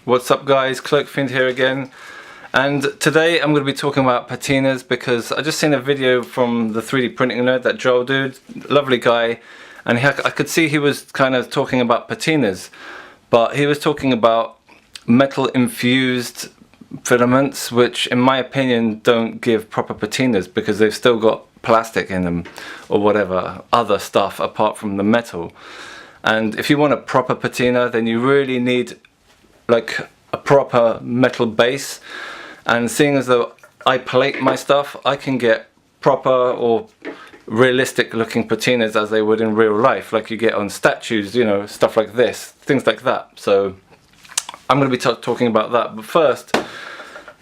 What's up guys, Cloakfiend here again, and today I'm going to be talking about patinas because I just seen a video from the 3D printing nerd, that Joel dude, lovely guy, and I could see he was kind of talking about patinas, but he was talking about metal infused filaments, which in my opinion don't give proper patinas because they've still got plastic in them or whatever other stuff apart from the metal. And if you want a proper patina, then you really need like a proper metal base, and seeing as though I plate my stuff, I can get proper or realistic looking patinas as they would in real life, like you get on statues, you know, stuff like this, things like that. So I'm going to be talking about that. But first,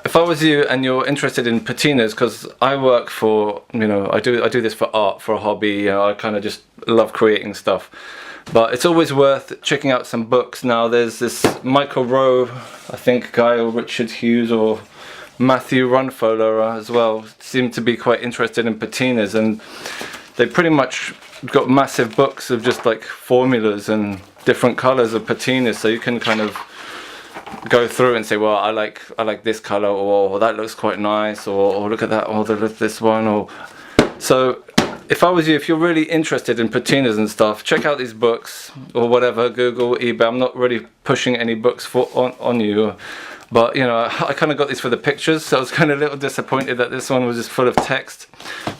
if I was you and you're interested in patinas, because I work for, you know, I do this for art, for a hobby, you know, I kind of just love creating stuff. But it's always worth checking out some books. Now there's this Michael Rowe, I think, guy, or Richard Hughes, or Matthew Runfoler as well, seem to be quite interested in patinas, and they pretty much got massive books of just like formulas and different colors of patinas, so you can kind of go through and say, well, I like this color, or that looks quite nice, or look at that, or this one, or so. If I was you, if you're really interested in patinas and stuff, check out these books or whatever, Google, eBay. I'm not really pushing any books on you, but you know, I kind of got these for the pictures, so I was kind of a little disappointed that this one was just full of text,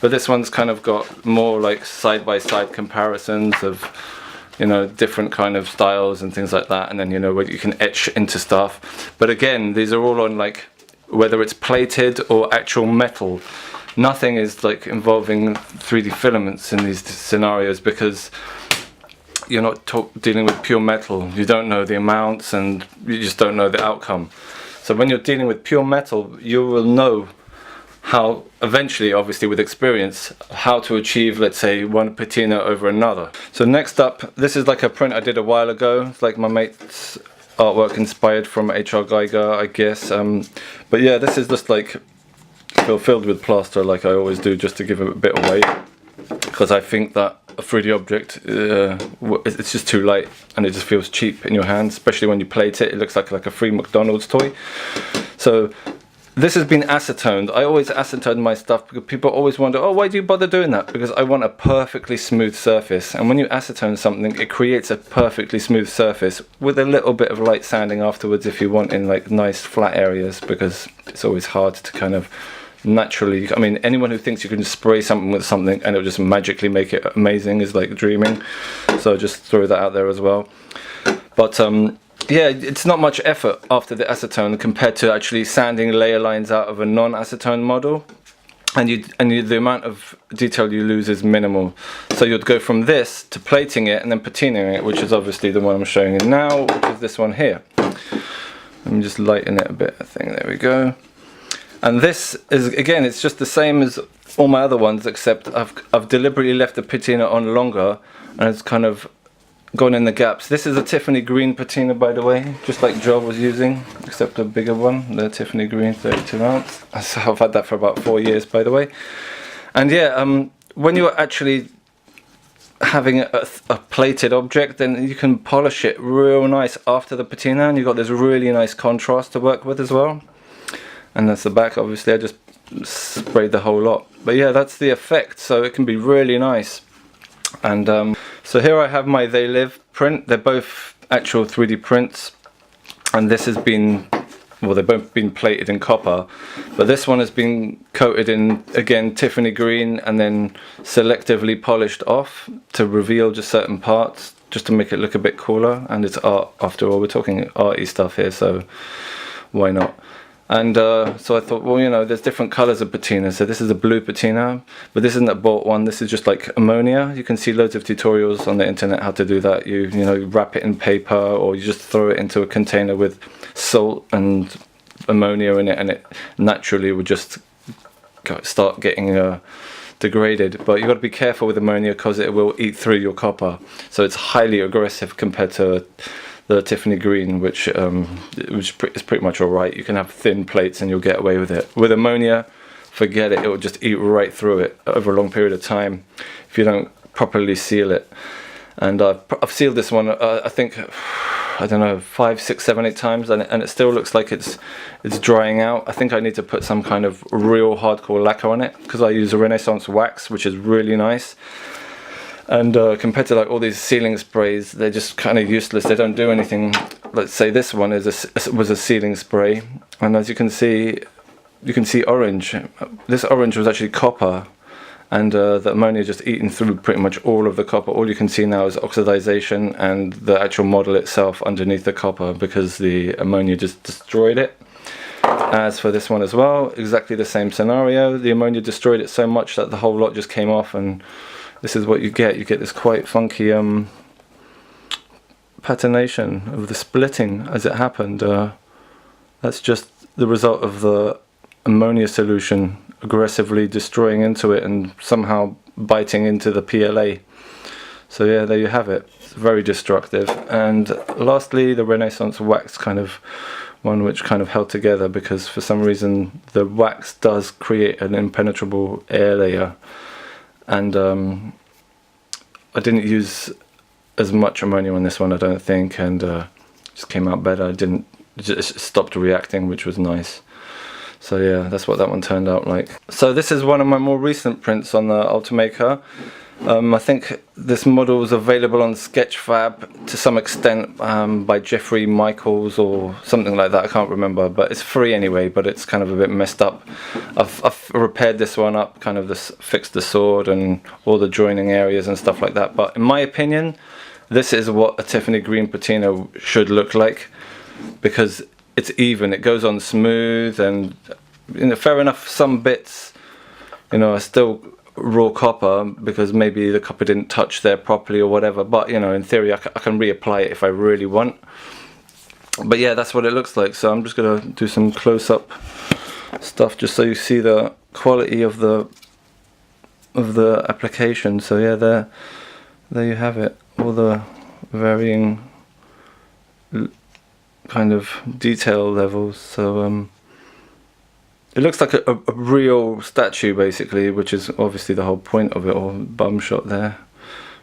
but this one's kind of got more like side-by-side comparisons of, you know, different kind of styles and things like that, and then, you know, where you can etch into stuff. But again, these are all on like, whether it's plated or actual metal. Nothing is like involving 3D filaments in these scenarios because you're not dealing with pure metal. You don't know the amounts and you just don't know the outcome. So when you're dealing with pure metal, you will know how, eventually, obviously with experience, how to achieve, let's say, one patina over another. So next up, this is like a print I did a while ago. It's like my mate's artwork inspired from H.R. Geiger, I guess. But yeah, this is just like filled with plaster, like I always do, just to give it a bit of weight, because I think that a 3D object, it's just too light and it just feels cheap in your hands, especially when you plate it. It looks like a free McDonald's toy. So this has been acetoned. I always acetone my stuff because people always wonder, oh, why do you bother doing that? Because I want a perfectly smooth surface, and when you acetone something, it creates a perfectly smooth surface with a little bit of light sanding afterwards if you want, in like nice flat areas, because it's always hard to kind of naturally, I mean, anyone who thinks you can just spray something with something and it'll just magically make it amazing is like dreaming. So just throw that out there as well. But yeah, it's not much effort after the acetone compared to actually sanding layer lines out of a non-acetone model, and the amount of detail you lose is minimal. So you'd go from this to plating it and then patinaing it, which is obviously the one I'm showing you now, which is this one here. Let me just lighten it a bit, I think. There we go. And this is, again, it's just the same as all my other ones, except I've deliberately left the patina on longer and it's kind of gone in the gaps. This is a Tiffany green patina, by the way, just like Joel was using, except a bigger one, the Tiffany green 32 ounce. So I've had that for about 4 years, by the way. And yeah, when you're actually having a plated object, then you can polish it real nice after the patina, and you've got this really nice contrast to work with as well. And that's the back, obviously. I just sprayed the whole lot. But yeah, that's the effect, so it can be really nice. And so here I have my They Live print. They're both actual 3D prints, and this has been, well, they've both been plated in copper, but this one has been coated in, again, Tiffany green, and then selectively polished off to reveal just certain parts, just to make it look a bit cooler. And it's art, after all. We're talking arty stuff here, so why not? And so I thought, well, you know, there's different colors of patina. So this is a blue patina, but this isn't a bought one. This is just like ammonia. You can see loads of tutorials on the internet how to do that. You know, wrap it in paper, or you just throw it into a container with salt and ammonia in it, and it naturally would just start getting degraded. But you've got to be careful with ammonia because it will eat through your copper. So it's highly aggressive compared to the Tiffany green, which is pretty much alright. You can have thin plates and you'll get away with it. With ammonia, forget it. It will just eat right through it over a long period of time if you don't properly seal it. And I've sealed this one, I think I don't know, 5, 6, 7, 8 times, and it still looks like it's drying out. I think I need to put some kind of real hardcore lacquer on it, because I use a Renaissance wax, which is really nice. And compared to like all these sealing sprays, they're just kind of useless. They don't do anything. Let's say this one was a sealing spray, and as you can see orange. This orange was actually copper, and the ammonia just eaten through pretty much all of the copper. All you can see now is oxidization and the actual model itself underneath the copper, because the ammonia just destroyed it. As for this one as well, exactly the same scenario. The ammonia destroyed it so much that the whole lot just came off, and this is what you get. You get this quite funky patination of the splitting as it happened. That's just the result of the ammonia solution aggressively destroying into it and somehow biting into the PLA. So yeah, there you have it. It's very destructive. And lastly, the Renaissance wax, kind of one which kind of held together, because for some reason the wax does create an impenetrable air layer. And I didn't use as much ammonia on this one, I don't think, and just came out better. Just stopped reacting, which was nice. So yeah, that's what that one turned out like. So this is one of my more recent prints on the Ultimaker. I think this model is available on Sketchfab to some extent by Jeffrey Michaels or something like that, I can't remember, but it's free anyway, but it's kind of a bit messed up. I've repaired this one up, kind of fixed the sword and all the joining areas and stuff like that, but in my opinion, this is what a Tiffany green patina should look like, because it's even, it goes on smooth, and fair enough, some bits are still raw copper because maybe the copper didn't touch there properly or whatever, but in theory I can reapply it if I really want. But yeah, that's what it looks like. So I'm just gonna do some close-up stuff just so you see the quality of the application. So yeah, there you have it, all the varying kind of detail levels. So it looks like a real statue basically, which is obviously the whole point of it, or bum shot there.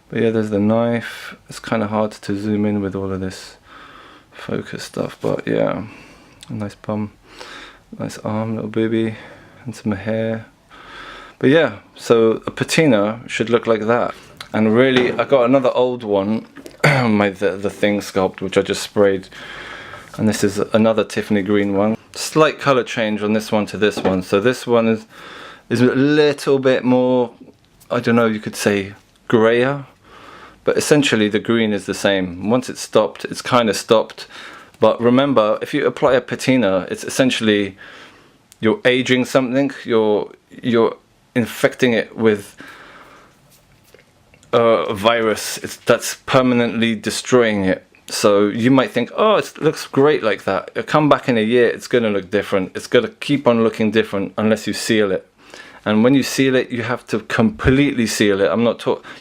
But yeah, there's the knife. It's kind of hard to zoom in with all of this focus stuff, but yeah, a nice bum, nice arm, little booby, and some hair. But yeah, so a patina should look like that. And really, I got another old one, the Thing sculpt, which I just sprayed, and this is another Tiffany green one. Slight color change on this one to this one. So this one is a little bit more, I don't know, you could say grayer, but essentially the green is the same. Once it's stopped, it's kind of stopped. But remember, if you apply a patina, it's essentially you're aging something, you're infecting it with a virus. That's permanently destroying it. So you might think, oh, it looks great like that. It'll come back in a year, it's going to look different. It's going to keep on looking different unless you seal it. And when you seal it, you have to completely seal it.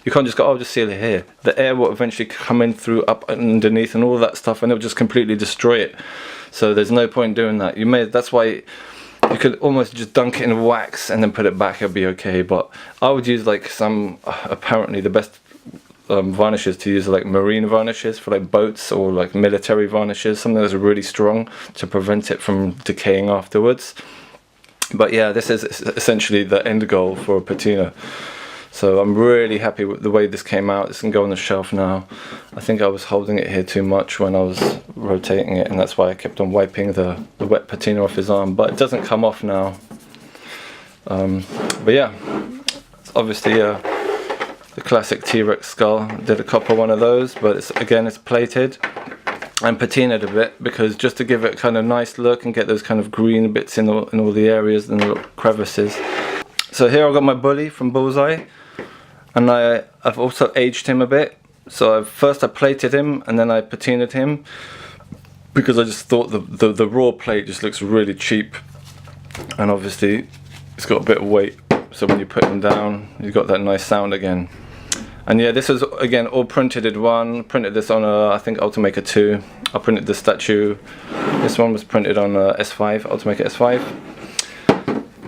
You can't just go, oh, just seal it here. The air will eventually come in through, up and underneath and all that stuff, and it'll just completely destroy it. So there's no point doing that. That's why you could almost just dunk it in wax and then put it back, it'll be okay. But I would use like some, apparently the best varnishes to use, like marine varnishes for like boats, or like military varnishes, something that's really strong to prevent it from decaying afterwards. But yeah, this is essentially the end goal for a patina. So I'm really happy with the way this came out. This can go on the shelf now. I think I was holding it here too much when I was rotating it, and that's why I kept on wiping the wet patina off his arm, but it doesn't come off now. But yeah, it's obviously the classic T-Rex skull. Did a copper one of those, but it's plated and patinaed a bit, because just to give it a kind of nice look and get those kind of green bits in all the areas and the little crevices. So here I've got my bully from Bullseye, and I've also aged him a bit. So first I plated him and then I patinaed him, because I just thought the raw plate just looks really cheap, and obviously it's got a bit of weight, so when you put him down you've got that nice sound again. And yeah, this was again all printed in one. Printed this on I think Ultimaker 2. I printed the statue. This one was printed on S5, Ultimaker S5.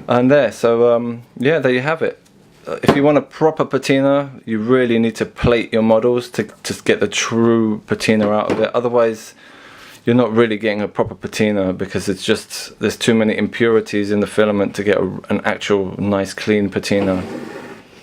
And there, so yeah, there you have it. if you want a proper patina, you really need to plate your models to get the true patina out of it. Otherwise, you're not really getting a proper patina, because it's just, there's too many impurities in the filament to get an actual nice clean patina.